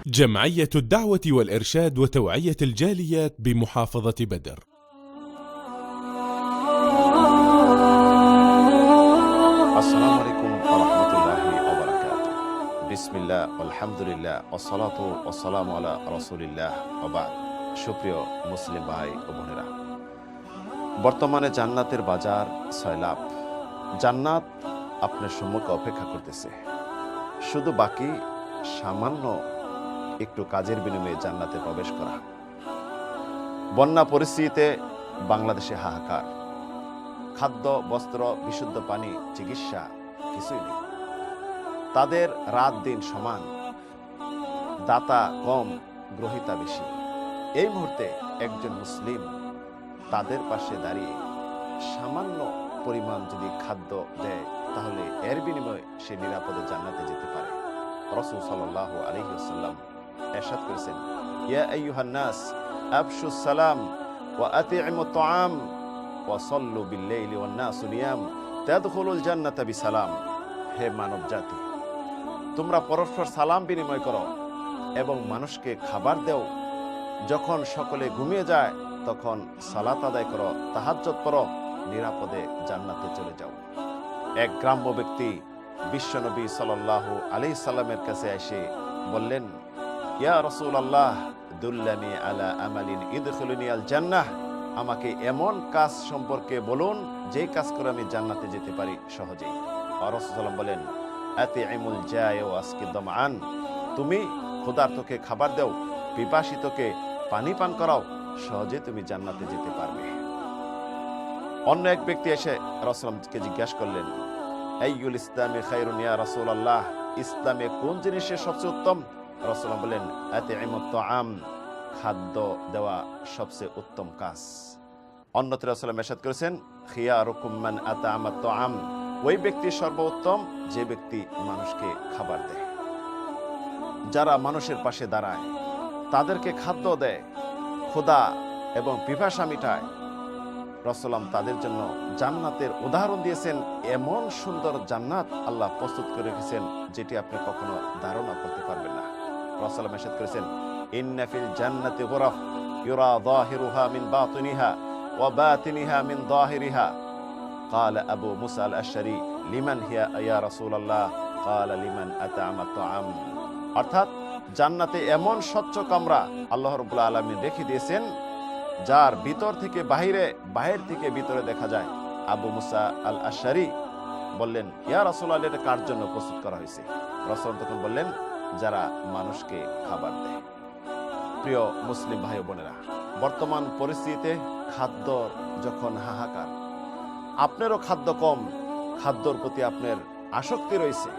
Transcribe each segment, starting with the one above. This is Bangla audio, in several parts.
جمعية الدعوة والإرشاد وتوعية الجاليات بمحافظة بدر. السلام عليكم ورحمة الله وبركاته. بسم الله والحمد لله والصلاة والسلام على رسول الله وبعد। সুপ্রিয় মুসলিম ভাই ও বোনেরা, বর্তমানে জান্নাতের বাজার সয়লাব। জান্নাত আপনার সম্মুখে অপেক্ষা করতেছে, শুধু বাকি সামান্য একটু কাজের বিনিময়ে জান্নাতে প্রবেশ করা। বন্যা পরিস্থিতিতে বাংলাদেশে হাহাকার। খাদ্য, বস্ত্র, বিশুদ্ধ পানি, চিকিৎসা কিছুই নেই। তাদের রাত দিন সমান, দাতা কম, গ্রহিতা বেশি। এই মুহূর্তে একজন মুসলিম তাদের পাশে দাঁড়িয়ে সামান্য পরিমাণ যদি খাদ্য দেয়, তাহলে এর বিনিময়ে সে নিরাপদে জান্নাতে যেতে পারে। রাসূল সাল্লাল্লাহু আলাইহি ওয়াসাল্লাম ইরশাদ করেছেন, ইয়া আইয়ুহান নাস আফশুস সালাম ওয়া আতি'মুত তুআম ওয়া সাল্লু বিল-লাইলি ওয়ান-নাসু নিয়াম তাদখুলুল জান্নাতা বিসালাম। হে মানব জাতি, তোমরা পরস্পর সালাম বিনিময় করো এবং মানুষকে খাবার দাও। যখন সকলে ঘুমিয়ে যায় তখন সালাত আদায় করো, তাহাজ্জুদ পড়ো, নিরাপদে জান্নাতে চলে যাও। এক গ্রাম্য ব্যক্তি বিশ্বনবী সাল্লাল্লাহু আলাইহি সাল্লামের কাছে এসে বললেন, ইয়া রাসূলুল্লাহ দুল্লানি আলা আমালিন ইদখুলুনি আল জান্নাহ। আমাকে এমন কাজ সম্পর্কে বলুন যে কাজ করে আমি জান্নাতে যেতে পারি সহজেই। আর রাসূল সাল্লাল্লাহু বলেন, আতি'মুল জায় ওয়া আসকিদ দামআন। তুমি ক্ষুধার্তকে খাবার দাও, পিপাসিতকে পানি পান করাও, সহজে তুমি জান্নাতে যেতে পারবে। অন্য এক ব্যক্তি এসে রাসূলকে জিজ্ঞাসা করলেন, আইয়ুল ইসলামি খায়রুন ইয়া রাসূলুল্লাহ। ইসলামে কোন জিনিসের সবচেয়ে উত্তম? রাসূল বলেন, আতি'মুত তুআম। খাদ্য দেওয়া সবচেয়ে উত্তম কাজ। অন্যত্র রাসূল ইরশাদ করেছেন, খিয়ারুকুম মান আতা'আমাত তুআম। ওই ব্যক্তি সর্বোত্তম যে ব্যক্তি মানুষকে খাবার দেয়। যারা মানুষের পাশে দাঁড়ায়, তাদেরকে খাদ্য দেয়, ক্ষুধা এবং পিপাসা মিটায়, রাসূল তাদের জন্য জান্নাতের উদাহরণ দিয়েছেন। এমন সুন্দর জান্নাত আল্লাহ প্রস্তুত করে রেখেছেন যেটি আপনি কখনো ধারণা করতে পারবেন না। রাসূল ইরশাদ করেছেন, ইন্না ফিল জান্নাতি গুরাফ ইউরা যাহিরুহা মিন বাতিনিহা ওয়া বাতিনিহা মিন যাহিরিহা। ক্বালা আবু মুসা আল-আশআরী, লিমান হিয়া ইয়া রাসূলুল্লাহ? ক্বালা লিমান আতা'আমাত তুআম। অর্থাৎ জান্নাতে এমন স্বচ্ছ কামরা আল্লাহ রাব্বুল আলামিন রেখে দিয়েছেন, যার ভিতর থেকে বাহিরে, বাহির থেকে ভিতরে দেখা যায়। আবু মুসা আল-আশআরী বললেন, ইয়া রাসূলুল্লাহ, এটা কার জন্য প্রস্তুত করা হয়েছে? রাসূল তখন বললেন, যারা মানুষকে খাবার দেয়। প্রিয় মুসলিম ভাই ও বোনেরা, বর্তমান পরিস্থিতিতে খাদ্য যখন হাহাকার, আপনারও খাদ্য কম, খাদ্যর প্রতি আপনার আসক্তি রয়েছে,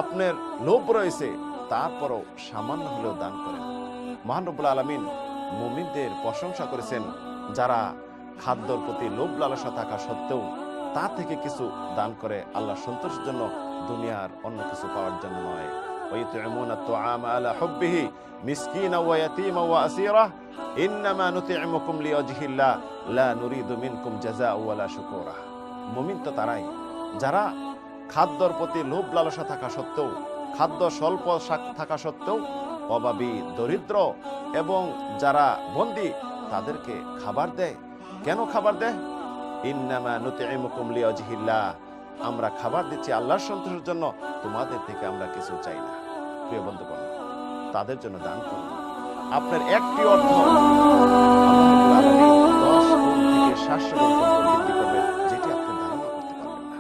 আপনার লোভ রয়েছে, তারপরও সামান্য হলেও দান করেন। মহান রব্বুল আলামিন মুমিনদের প্রশংসা করেছেন, যারা খাদ্যর প্রতি লোভ লালসা থাকা সত্ত্বেও তা থেকে কিছু দান করে আল্লাহর সন্তোষের জন্য, দুনিয়ার অন্য কিছু পাওয়ার জন্য নয়। ওয়াইতু'মুনা তুআমা আলা হুব্বিহি মিসকিনা ওয়া ইয়াতীমা ওয়া আসীরা ইন্নামা নুতি'মুকুম লিওয়াজহিল্লাহ লা নুরিদু মিনকুম জাযাআ ওয়ালা শুকুরা। মুমিন তো তারাই যারা খাদ্যর প্রতি লোভ লালসা থাকা সত্ত্বেও, খাদ্য স্বল্প থাকা সত্ত্বেও অভাবী, দরিদ্র এবং যারা বন্দী, তাদেরকে খাবার দেয়। কেন খাবার দেয়? ইন্নামা নুতি'মুকুম লিওয়াজহিল্লাহ। আমরা খাবার দিচ্ছি আল্লাহর সন্তোষের জন্য, তোমাদের থেকে আমরা কিছু চাই না। প্রিয় বন্ধুগণ, তাদের জন্য দান করুন। আপনার একটি অর্থ আল্লাহ রাব্বুল আলামিন 10 গুণ থেকে 700 গুণ পর্যন্ত বৃদ্ধি করবেন, যেটি আপনি ধারণা করতে পারবেন না।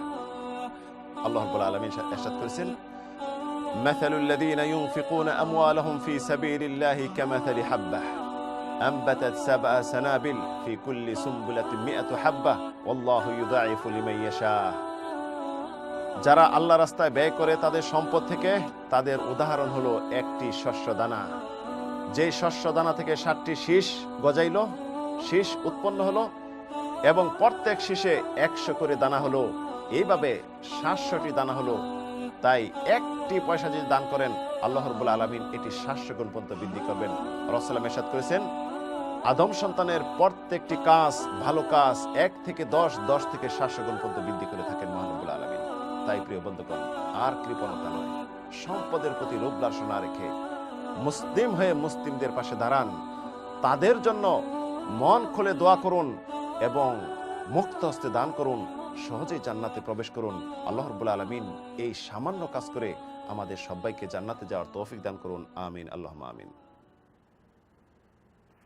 আল্লাহ রাব্বুল আলামিন ইরশাদ করেছেন, মাসালুল লাযীনা ইউনফিকুনা আমওয়ালাহুম ফি সাবিলিল্লাহি কামাসালি হাব্বাহ আনবাতাত সাবআ সানাবিল ফি কুল্লি সুমবুলাতিন মিআতু হাব্বাহ ওয়াল্লাহু ইউদাঈফু লিমান ইয়াশা। যারা আল্লাহ রাস্তায় ব্যয় করে তাদের সম্পদ থেকে, তাদের উদাহরণ হলো একটি শস্য দানা। যে শস্য দানা থেকে 7টি শীষ গজাইল, শীষ উৎপন্ন হলো এবং প্রত্যেক শীষে 100 করে দানা হলো, এইভাবে 700টি দানা হলো। তাই একটি পয়সা যদি দান করেন, আল্লাহ রাব্বুল আলামিন এটি 700 গুণ পর্যন্ত বৃদ্ধি করবেন। রাসূল ইরশাদ করেছেন, আদম সন্তানের প্রত্যেকটি কাজ, ভালো কাজ 1 থেকে 10, 10 থেকে 700 গুণ পর্যন্ত বৃদ্ধি করে থাকেন মহান রব্বুল আলামিন। তাই প্রিয় বন্ধুগণ, আর কৃপণতা নয়, সম্পদের প্রতি লোভ লালসা না রেখে মুসলিম হয়ে মুসলিমদের পাশে দাঁড়ান, তাদের জন্য মন খুলে দোয়া করুন এবং মুক্ত হস্তে দান করুন, সহজেই জান্নাতে প্রবেশ করুন। আল্লাহ রাব্বুল আলামিন এই সামান্য কাজ করে আমাদের সবাইকে জান্নাতে যাওয়ার তৌফিক দান করুন। আমিন, আল্লাহুম্মা আমিন।